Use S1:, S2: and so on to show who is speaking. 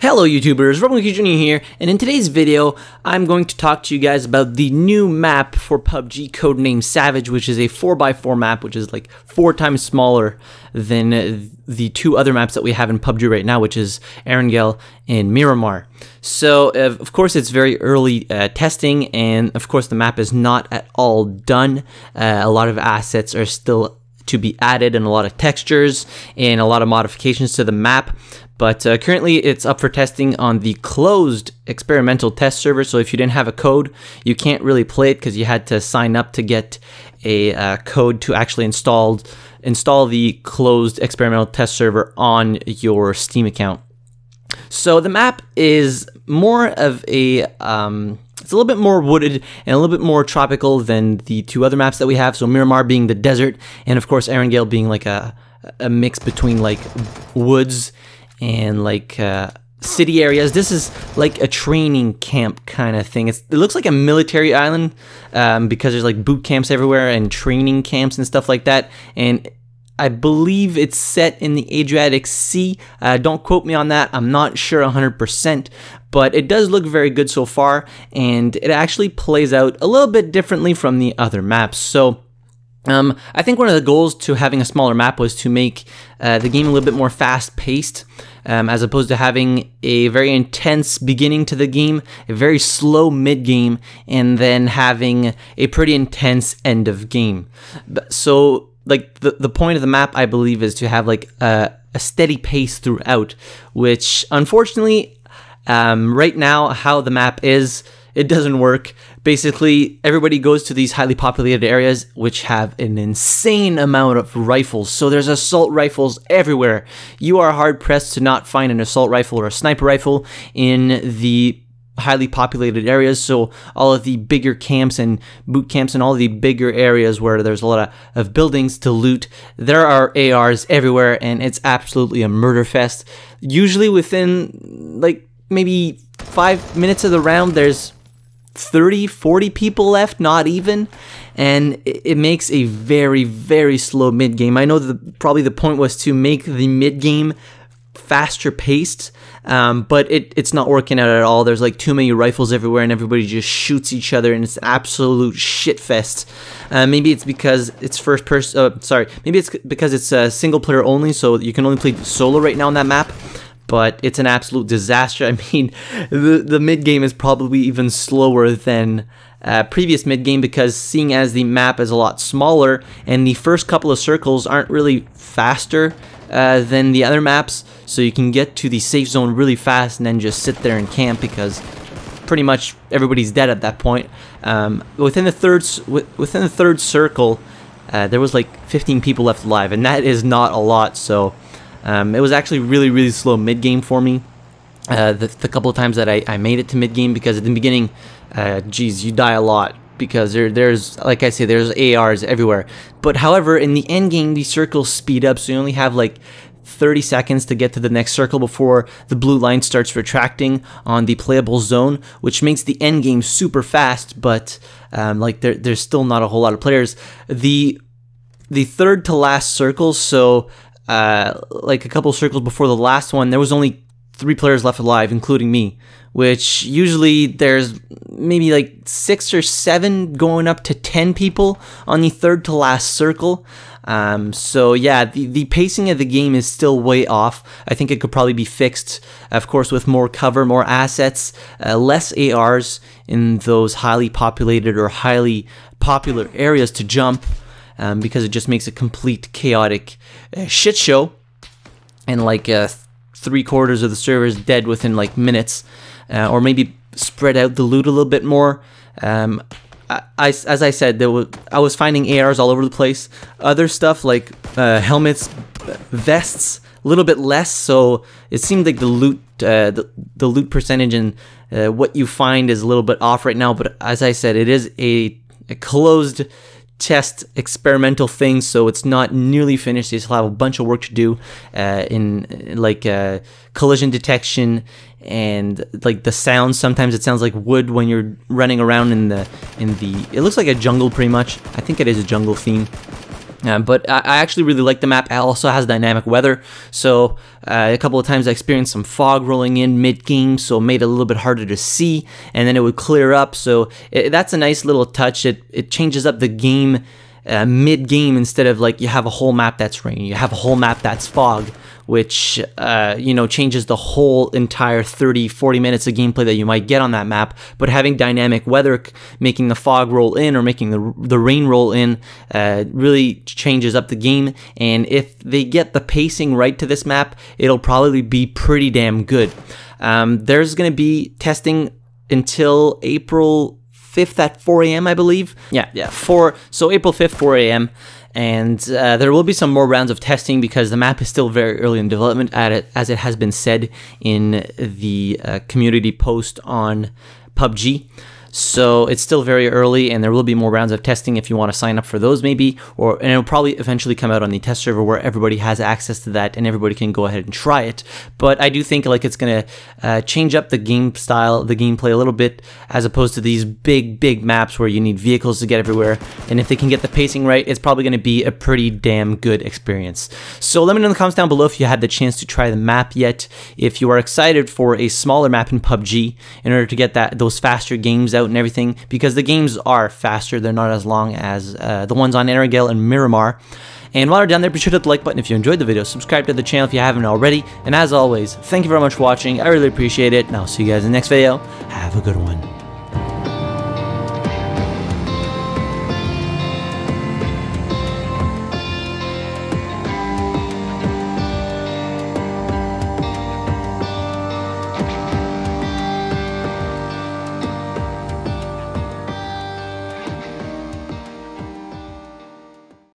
S1: Hello YouTubers, RogueMonkeyJr here, and in today's video, I'm going to talk to you guys about the new map for PUBG, Codename Savage, which is a 4x4 map, which is like 4 times smaller than the two other maps that we have in PUBG right now, which is Erangel and Miramar. So, of course, it's very early testing, and of course, the map is not at all done. A lot of assets are still to be added, and a lot of textures, and a lot of modifications to the map. But currently it's up for testing on the closed experimental test server, so if you didn't have a code, you can't really play it because you had to sign up to get a code to actually install the closed experimental test server on your Steam account. So the map is more of a, it's a little bit more wooded and a little bit more tropical than the two other maps that we have, so Miramar being the desert, and of course Erangel being like a mix between like woods and like city areas. This is like a training camp kind of thing. It looks like a military island because there's like boot camps everywhere and training camps and stuff like that. And I believe it's set in the Adriatic Sea. Don't quote me on that. I'm not sure 100%, but it does look very good so far, and it actually plays out a little bit differently from the other maps. So I think one of the goals to having a smaller map was to make the game a little bit more fast-paced, as opposed to having a very intense beginning to the game, a very slow mid-game, and then having a pretty intense end of game. So, like, the point of the map, I believe, is to have like a steady pace throughout, which unfortunately, right now, how the map is, it doesn't work. Basically, everybody goes to these highly populated areas which have an insane amount of rifles. So there's assault rifles everywhere. You are hard-pressed to not find an assault rifle or a sniper rifle in the highly populated areas. So all of the bigger camps and boot camps and all the bigger areas where there's a lot of buildings to loot, there are ARs everywhere, and it's absolutely a murder fest. Usually within like maybe 5 minutes of the round, there's 30-40 people left, not even, and it makes a very, very slow mid-game. I know that probably the point was to make the mid-game faster paced, but it's not working out at all. There's like too many rifles everywhere, and everybody just shoots each other, and it's an absolute shit fest. Maybe it's because it's first person, maybe it's because it's single player only, so you can only play solo right now on that map. But it's an absolute disaster. I mean, the mid-game is probably even slower than previous mid-game, because seeing as the map is a lot smaller and the first couple of circles aren't really faster than the other maps, so you can get to the safe zone really fast and then just sit there and camp because pretty much everybody's dead at that point. Within the third circle, there was like 15 people left alive, and that is not a lot. So it was actually really, really slow mid-game for me, the couple of times that I made it to mid-game, because at the beginning, geez, you die a lot, because there's, like I say, there's ARs everywhere. But however, in the end game, the circles speed up, so you only have like 30 seconds to get to the next circle before the blue line starts retracting on the playable zone, which makes the end game super fast, but like there's still not a whole lot of players. The third to last circle, so like a couple circles before the last one, there was only 3 players left alive, including me, which usually there's maybe like 6 or 7 going up to 10 people on the third to last circle. So yeah, the pacing of the game is still way off. I think it could probably be fixed, of course, with more cover, more assets, less ARs in those highly populated or highly popular areas to jump. Because it just makes a complete chaotic shit show, and like 3/4 of the server is dead within like minutes, or maybe spread out the loot a little bit more. As I said, I was finding ARs all over the place. Other stuff like helmets, vests, a little bit less. So it seemed like the loot percentage and what you find is a little bit off right now. But as I said, it is a closed test experimental thing, so it's not nearly finished. They still have a bunch of work to do in like collision detection, and like the sound. Sometimes it sounds like wood when you're running around in the it looks like a jungle pretty much. I think it is a jungle theme. But I actually really like the map. It also has dynamic weather, so a couple of times I experienced some fog rolling in mid-game, so it made it a little bit harder to see, and then it would clear up, so that's a nice little touch. It changes up the game mid-game, instead of like you have a whole map that's rain, you have a whole map that's fog, which you know, changes the whole entire 30-40 minutes of gameplay that you might get on that map. But having dynamic weather, making the fog roll in or making the rain roll in, really changes up the game. And if they get the pacing right to this map, it'll probably be pretty damn good. There's going to be testing until April 5th at 4 a.m. I believe. So April 5th, 4 a.m. And there will be some more rounds of testing because the map is still very early in development, as it has been said in the community post on PUBG. So it's still very early, and there will be more rounds of testing if you want to sign up for those, maybe, and it'll probably eventually come out on the test server where everybody has access to that and everybody can go ahead and try it. But I do think like it's gonna change up the game style, the gameplay a little bit, as opposed to these big maps where you need vehicles to get everywhere. And if they can get the pacing right, it's probably gonna be a pretty damn good experience. So let me know in the comments down below if you had the chance to try the map yet, if you are excited for a smaller map in PUBG in order to get those faster games out and everything, because the games are faster. They're not as long as the ones on Erangel and Miramar. And while you're down there, be sure to hit the like button if you enjoyed the video, subscribe to the channel if you haven't already, and as always, thank you very much for watching. I really appreciate it, and I'll see you guys in the next video. Have a good one.